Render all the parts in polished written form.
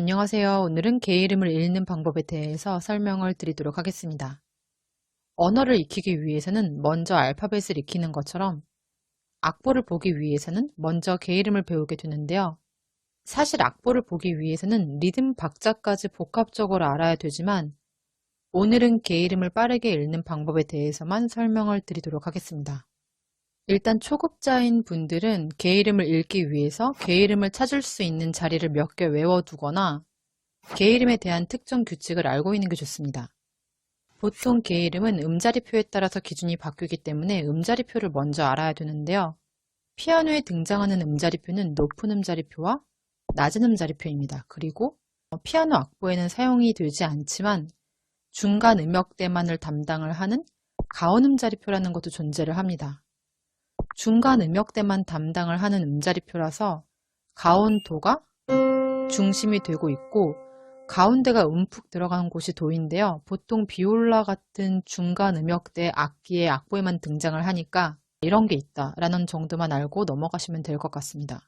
안녕하세요. 오늘은 개 이름을 읽는 방법에 대해서 설명을 드리도록 하겠습니다. 언어를 익히기 위해서는 먼저 알파벳을 익히는 것처럼 악보를 보기 위해서는 먼저 개 이름을 배우게 되는데요. 사실 악보를 보기 위해서는 리듬 박자까지 복합적으로 알아야 되지만 오늘은 개 이름을 빠르게 읽는 방법에 대해서만 설명을 드리도록 하겠습니다. 일단 초급자인 분들은 개 이름을 읽기 위해서 개 이름을 찾을 수 있는 자리를 몇 개 외워두거나 개 이름에 대한 특정 규칙을 알고 있는 게 좋습니다. 보통 개 이름은 음자리표에 따라서 기준이 바뀌기 때문에 음자리표를 먼저 알아야 되는데요. 피아노에 등장하는 음자리표는 높은 음자리표와 낮은 음자리표입니다. 그리고 피아노 악보에는 사용이 되지 않지만 중간 음역대만을 담당을 하는 가온 음자리표라는 것도 존재를 합니다. 중간 음역대만 담당을 하는 음자리표라서 가온도가 중심이 되고 있고 가운데가 움푹 들어간 곳이 도인데요. 보통 비올라 같은 중간 음역대 악기의 악보에만 등장을 하니까 이런 게 있다라는 정도만 알고 넘어가시면 될 것 같습니다.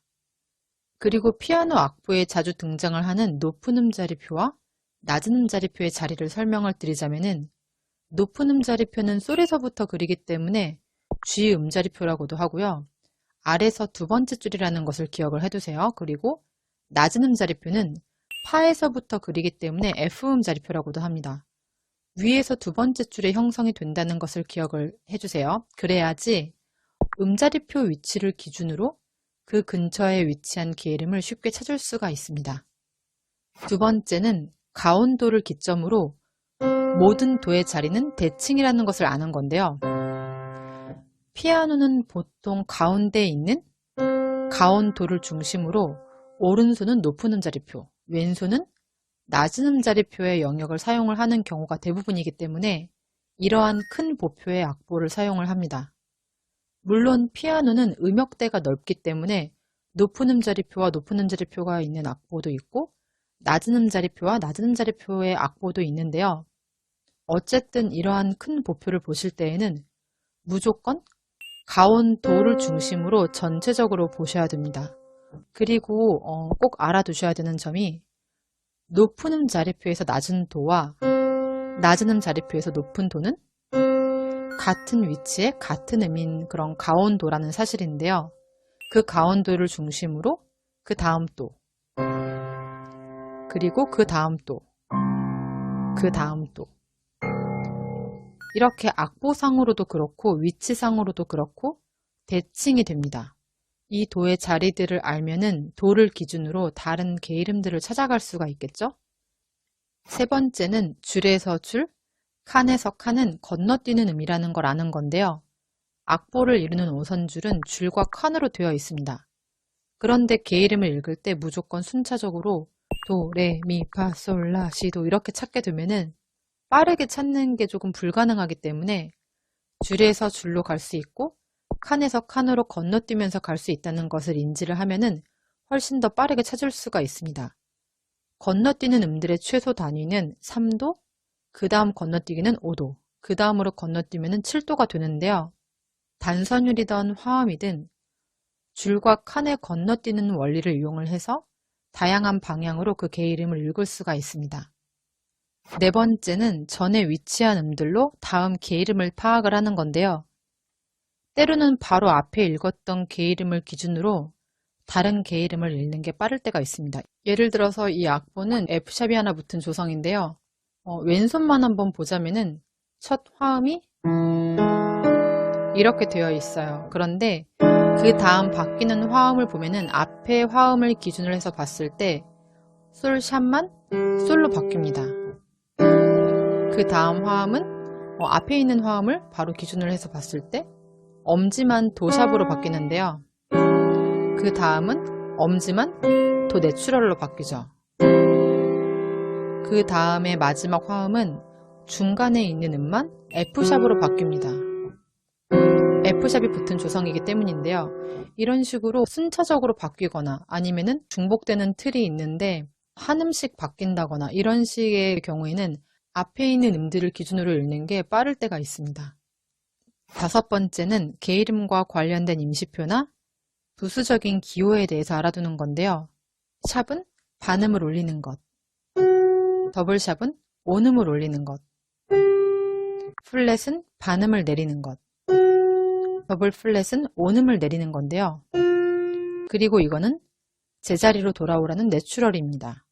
그리고 피아노 악보에 자주 등장을 하는 높은 음자리표와 낮은 음자리표의 자리를 설명을 드리자면은 높은 음자리표는 솔에서부터 그리기 때문에 G 음자리표라고도 하고요. 아래서 두 번째 줄이라는 것을 기억을 해두세요. 그리고 낮은 음자리표는 파에서부터 그리기 때문에 F 음자리표라고도 합니다. 위에서 두 번째 줄에 형성이 된다는 것을 기억을 해주세요. 그래야지 음자리표 위치를 기준으로 그 근처에 위치한 개 이름을 쉽게 찾을 수가 있습니다. 두 번째는 가온도를 기점으로 모든 도의 자리는 대칭이라는 것을 아는 건데요. 피아노는 보통 가운데에 있는 가온도를 중심으로 오른손은 높은 음자리표, 왼손은 낮은 음자리표의 영역을 사용을 하는 경우가 대부분이기 때문에 이러한 큰 보표의 악보를 사용을 합니다. 물론 피아노는 음역대가 넓기 때문에 높은 음자리표와 높은 음자리표가 있는 악보도 있고 낮은 음자리표와 낮은 음자리표의 악보도 있는데요. 어쨌든 이러한 큰 보표를 보실 때에는 무조건 가온도를 중심으로 전체적으로 보셔야 됩니다. 그리고 꼭 알아두셔야 되는 점이 높은 음자리표에서 낮은 도와 낮은 음자리표에서 높은 도는 같은 위치에 같은 음인 그런 가온도라는 사실인데요. 그 가온도를 중심으로 그 다음 도, 그리고 그 다음 도, 그 다음 도 이렇게 악보상으로도 그렇고 위치상으로도 그렇고 대칭이 됩니다. 이 도의 자리들을 알면은 도를 기준으로 다른 개 이름들을 찾아갈 수가 있겠죠? 세 번째는 줄에서 줄, 칸에서 칸은 건너뛰는 음이라는 걸 아는 건데요. 악보를 이루는 오선줄은 줄과 칸으로 되어 있습니다. 그런데 개 이름을 읽을 때 무조건 순차적으로 도, 레, 미, 파, 솔, 라, 시, 도 이렇게 찾게 되면은 빠르게 찾는 게 조금 불가능하기 때문에 줄에서 줄로 갈 수 있고 칸에서 칸으로 건너뛰면서 갈 수 있다는 것을 인지를 하면은 훨씬 더 빠르게 찾을 수가 있습니다. 건너뛰는 음들의 최소 단위는 3도, 그 다음 건너뛰기는 5도, 그 다음으로 건너뛰면 7도가 되는데요. 단선율이든 화음이든 줄과 칸에 건너뛰는 원리를 이용을 해서 다양한 방향으로 그 개 이름을 읽을 수가 있습니다. 네 번째는 전에 위치한 음들로 다음 개 이름을 파악을 하는 건데요. 때로는 바로 앞에 읽었던 개 이름을 기준으로 다른 개 이름을 읽는 게 빠를 때가 있습니다. 예를 들어서 이 악보는 F샵이 하나 붙은 조성인데요. 왼손만 한번 보자면은 첫 화음이 이렇게 되어 있어요. 그런데 그 다음 바뀌는 화음을 보면은 앞에 화음을 기준으로 해서 봤을 때 솔샵만 솔로 바뀝니다. 그 다음 화음은 앞에 있는 화음을 바로 기준으로 해서 봤을 때 엄지만 도샵으로 바뀌는데요. 그 다음은 엄지만 도 내추럴로 바뀌죠. 그 다음에 마지막 화음은 중간에 있는 음만 F샵으로 바뀝니다. F샵이 붙은 조성이기 때문인데요. 이런 식으로 순차적으로 바뀌거나 아니면은 중복되는 틀이 있는데 한 음씩 바뀐다거나 이런 식의 경우에는 앞에 있는 음들을 기준으로 읽는 게 빠를 때가 있습니다. 다섯 번째는 개 이름과 관련된 임시표나 부수적인 기호에 대해서 알아두는 건데요. 샵은 반음을 올리는 것, 더블샵은 온음을 올리는 것, 플랫은 반음을 내리는 것, 더블 플랫은 온음을 내리는 건데요. 그리고 이거는 제자리로 돌아오라는 내추럴입니다.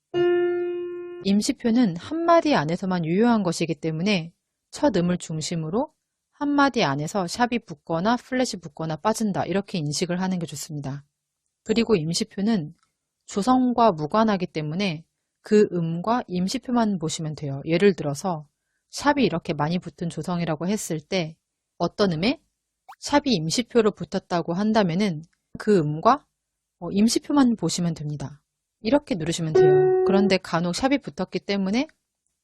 임시표는 한마디 안에서만 유효한 것이기 때문에 첫 음을 중심으로 한마디 안에서 샵이 붙거나 플랫이 붙거나 빠진다 이렇게 인식을 하는 게 좋습니다. 그리고 임시표는 조성과 무관하기 때문에 그 음과 임시표만 보시면 돼요. 예를 들어서 샵이 이렇게 많이 붙은 조성이라고 했을 때 어떤 음에 샵이 임시표로 붙었다고 한다면은 그 음과 임시표만 보시면 됩니다. 이렇게 누르시면 돼요. 그런데 간혹 샵이 붙었기 때문에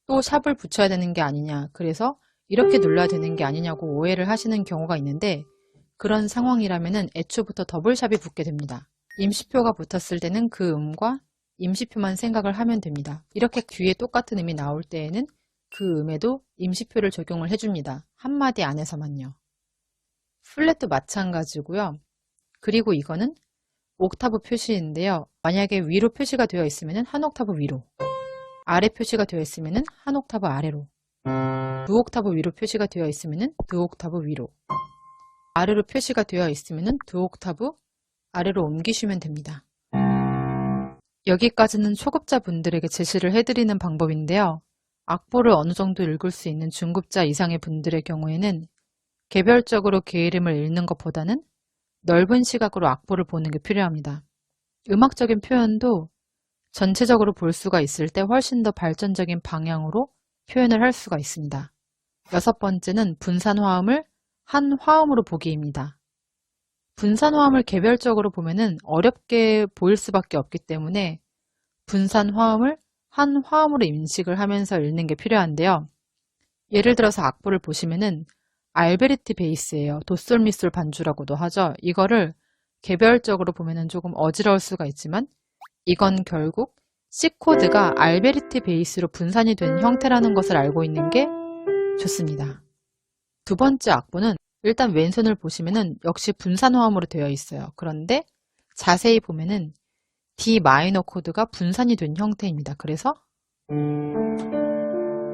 또 샵을 붙여야 되는 게 아니냐, 그래서 이렇게 눌러야 되는 게 아니냐고 오해를 하시는 경우가 있는데, 그런 상황이라면 애초부터 더블샵이 붙게 됩니다. 임시표가 붙었을 때는 그 음과 임시표만 생각을 하면 됩니다. 이렇게 뒤에 똑같은 음이 나올 때에는 그 음에도 임시표를 적용을 해줍니다. 한마디 안에서만요. 플랫도 마찬가지고요. 그리고 이거는 옥타브 표시인데요. 만약에 위로 표시가 되어 있으면 한 옥타브 위로, 아래 표시가 되어 있으면 한 옥타브 아래로, 두 옥타브 위로 표시가 되어 있으면 두 옥타브 위로, 아래로 표시가 되어 있으면 두 옥타브 아래로 옮기시면 됩니다. 여기까지는 초급자 분들에게 제시를 해드리는 방법인데요. 악보를 어느 정도 읽을 수 있는 중급자 이상의 분들의 경우에는 개별적으로 개 이름을 읽는 것보다는 넓은 시각으로 악보를 보는 게 필요합니다. 음악적인 표현도 전체적으로 볼 수가 있을 때 훨씬 더 발전적인 방향으로 표현을 할 수가 있습니다. 여섯 번째는 분산 화음을 한 화음으로 보기입니다. 분산 화음을 개별적으로 보면은 어렵게 보일 수밖에 없기 때문에 분산 화음을 한 화음으로 인식을 하면서 읽는 게 필요한데요. 예를 들어서 악보를 보시면은 알베르티 베이스예요. 도솔미솔 반주라고도 하죠. 이거를 개별적으로 보면은 조금 어지러울 수가 있지만 이건 결국 C 코드가 알베르티 베이스로 분산이 된 형태라는 것을 알고 있는 게 좋습니다. 두 번째 악보는 일단 왼손을 보시면은 역시 분산 화음으로 되어 있어요. 그런데 자세히 보면은 D 마이너 코드가 분산이 된 형태입니다. 그래서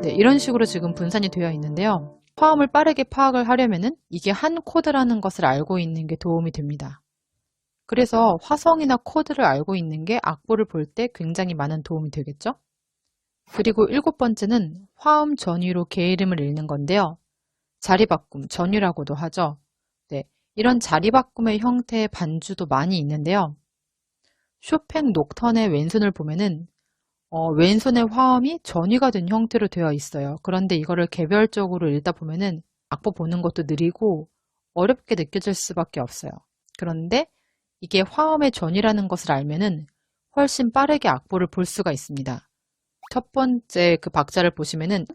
이런 식으로 지금 분산이 되어 있는데요. 화음을 빠르게 파악을 하려면은 이게 한 코드라는 것을 알고 있는 게 도움이 됩니다. 그래서 화성이나 코드를 알고 있는 게 악보를 볼 때 굉장히 많은 도움이 되겠죠? 그리고 일곱 번째는 화음 전위로 개 이름을 읽는 건데요. 자리바꿈, 전위라고도 하죠. 이런 자리바꿈의 형태의 반주도 많이 있는데요. 쇼팽 녹턴의 왼손을 보면은 왼손의 화음이 전위가 된 형태로 되어 있어요. 그런데 이거를 개별적으로 읽다 보면은 악보 보는 것도 느리고 어렵게 느껴질 수밖에 없어요. 그런데 이게 화음의 전위라는 것을 알면은 훨씬 빠르게 악보를 볼 수가 있습니다. 첫 번째 그 박자를 보시면은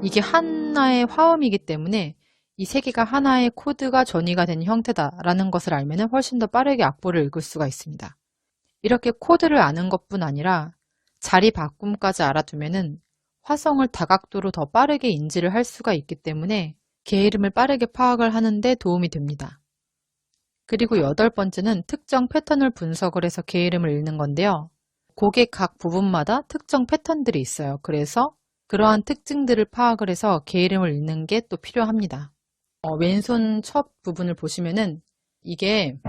이게 하나의 화음이기 때문에 이 세 개가 하나의 코드가 전위가 된 형태다라는 것을 알면은 훨씬 더 빠르게 악보를 읽을 수가 있습니다. 이렇게 코드를 아는 것뿐 아니라 자리 바꿈까지 알아두면은 화성을 다각도로 더 빠르게 인지를 할 수가 있기 때문에 개 이름을 빠르게 파악을 하는데 도움이 됩니다. 그리고 여덟 번째는 특정 패턴을 분석을 해서 개 이름을 읽는 건데요. 곡의 각 부분마다 특정 패턴들이 있어요. 그래서 그러한 특징들을 파악을 해서 개 이름을 읽는 게 또 필요합니다. 왼손 첫 부분을 보시면은 이게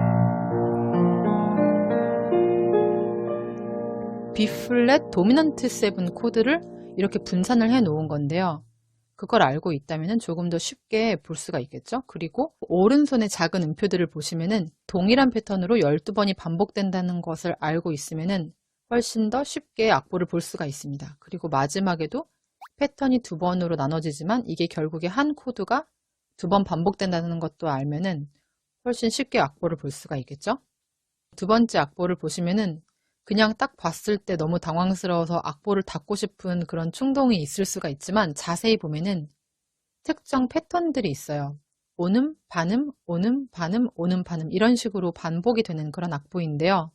B 플랫 도미넌트 7 코드를 이렇게 분산을 해 놓은 건데요. 그걸 알고 있다면 조금 더 쉽게 볼 수가 있겠죠. 그리고 오른손의 작은 음표들을 보시면은 동일한 패턴으로 12번이 반복된다는 것을 알고 있으면은 훨씬 더 쉽게 악보를 볼 수가 있습니다. 그리고 마지막에도 패턴이 두 번으로 나눠지지만 이게 결국에 한 코드가 두 번 반복된다는 것도 알면은 훨씬 쉽게 악보를 볼 수가 있겠죠. 두 번째 악보를 보시면은 그냥 딱 봤을 때 너무 당황스러워서 악보를 닫고 싶은 그런 충동이 있을 수가 있지만 자세히 보면은 특정 패턴들이 있어요. 오음, 반음, 오음, 반음, 오음, 반음 이런 식으로 반복이 되는 그런 악보인데요.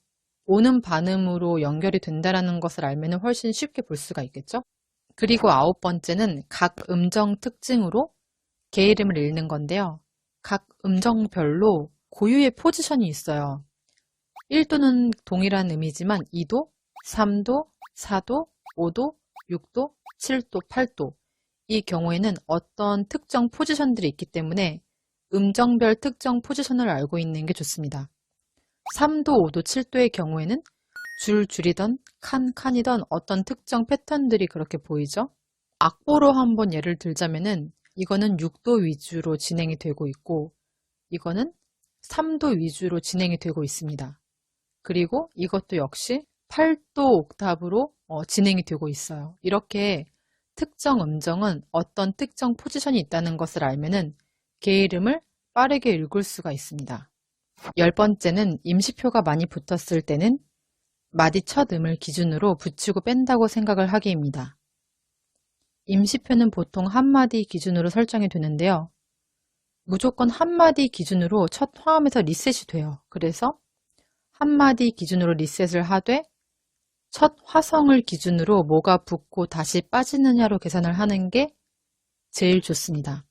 오음, 반음으로 연결이 된다는 것을 알면 훨씬 쉽게 볼 수가 있겠죠. 그리고 아홉 번째는 각 음정 특징으로 개 이름을 읽는 건데요. 각 음정별로 고유의 포지션이 있어요. 1도는 동일한 의미지만 2도, 3도, 4도, 5도, 6도, 7도, 8도 이 경우에는 어떤 특정 포지션들이 있기 때문에 음정별 특정 포지션을 알고 있는 게 좋습니다. 3도, 5도, 7도의 경우에는 줄이던 칸이던 어떤 특정 패턴들이 그렇게 보이죠? 악보로 한번 예를 들자면은 이거는 6도 위주로 진행이 되고 있고 이거는 3도 위주로 진행이 되고 있습니다. 그리고 이것도 역시 8도 옥타브로 진행이 되고 있어요. 이렇게 특정 음정은 어떤 특정 포지션이 있다는 것을 알면은 개 이름을 빠르게 읽을 수가 있습니다. 10번째는 임시표가 많이 붙었을 때는 마디 첫 음을 기준으로 붙이고 뺀다고 생각을 하기입니다. 임시표는 보통 한마디 기준으로 설정이 되는데요. 무조건 한마디 기준으로 첫 화음에서 리셋이 돼요. 그래서 한마디 기준으로 리셋을 하되 첫 화성을 기준으로 뭐가 붙고 다시 빠지느냐로 계산을 하는 게 제일 좋습니다.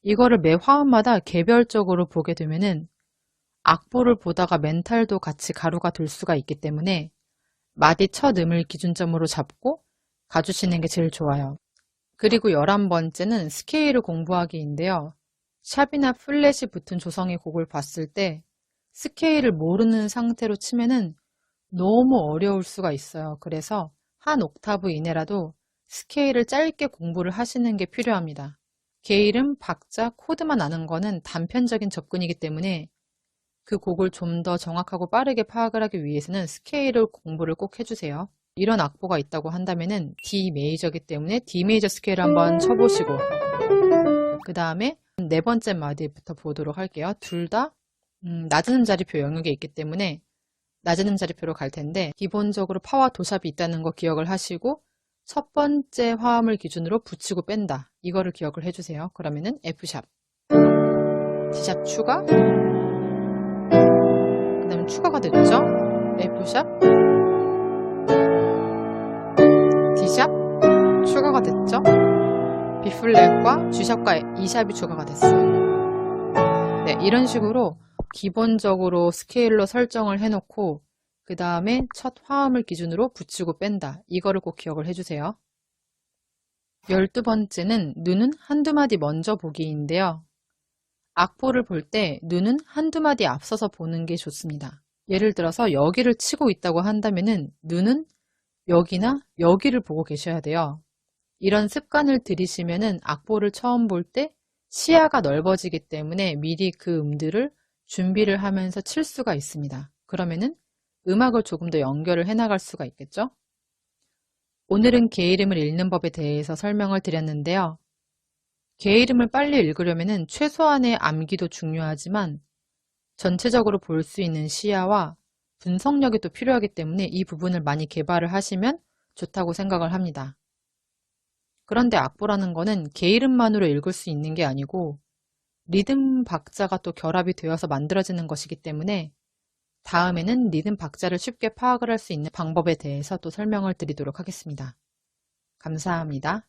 이거를 매 화음마다 개별적으로 보게 되면은 악보를 보다가 멘탈도 같이 가루가 될 수가 있기 때문에 마디 첫 음을 기준점으로 잡고 가주시는 게 제일 좋아요. 그리고 11번째는 스케일을 공부하기인데요. 샵이나 플랫이 붙은 조성의 곡을 봤을 때 스케일을 모르는 상태로 치면은 너무 어려울 수가 있어요. 그래서 한 옥타브 이내라도 스케일을 짧게 공부를 하시는 게 필요합니다. 개 이름, 박자, 코드만 아는 거는 단편적인 접근이기 때문에 그 곡을 좀 더 정확하고 빠르게 파악을 하기 위해서는 스케일을 공부를 꼭 해주세요. 이런 악보가 있다고 한다면은 D 메이저이기 때문에 D 메이저 스케일 한번 쳐보시고 그 다음에 네 번째 마디부터 보도록 할게요. 둘 다 낮은 음자리표 영역에 있기 때문에 낮은 음자리표로 갈 텐데 기본적으로 파와 도샵이 있다는 거 기억을 하시고 첫 번째 화음을 기준으로 붙이고 뺀다. 이거를 기억을 해주세요. 그러면은 F샵, D샵 추가, 그 다음에 추가가 됐죠? F샵, D샵, 추가가 됐죠? B플랫과 G샵과 E샵이 추가가 됐어요. 네, 이런 식으로 기본적으로 스케일로 설정을 해놓고 그 다음에 첫 화음을 기준으로 붙이고 뺀다. 이거를 꼭 기억을 해주세요. 12번째는 눈은 한두 마디 먼저 보기인데요. 악보를 볼 때 눈은 한두 마디 앞서서 보는 게 좋습니다. 예를 들어서 여기를 치고 있다고 한다면은 눈은 여기나 여기를 보고 계셔야 돼요. 이런 습관을 들이시면은 악보를 처음 볼 때 시야가 넓어지기 때문에 미리 그 음들을 준비를 하면서 칠 수가 있습니다. 그러면은 음악을 조금 더 연결을 해나갈 수가 있겠죠? 오늘은 개 이름을 읽는 법에 대해서 설명을 드렸는데요. 개 이름을 빨리 읽으려면 최소한의 암기도 중요하지만 전체적으로 볼 수 있는 시야와 분석력이 또 필요하기 때문에 이 부분을 많이 개발을 하시면 좋다고 생각을 합니다. 그런데 악보라는 거는 개 이름만으로 읽을 수 있는 게 아니고 리듬 박자가 또 결합이 되어서 만들어지는 것이기 때문에 다음에는 리듬 박자를 쉽게 파악을 할 수 있는 방법에 대해서 또 설명을 드리도록 하겠습니다. 감사합니다.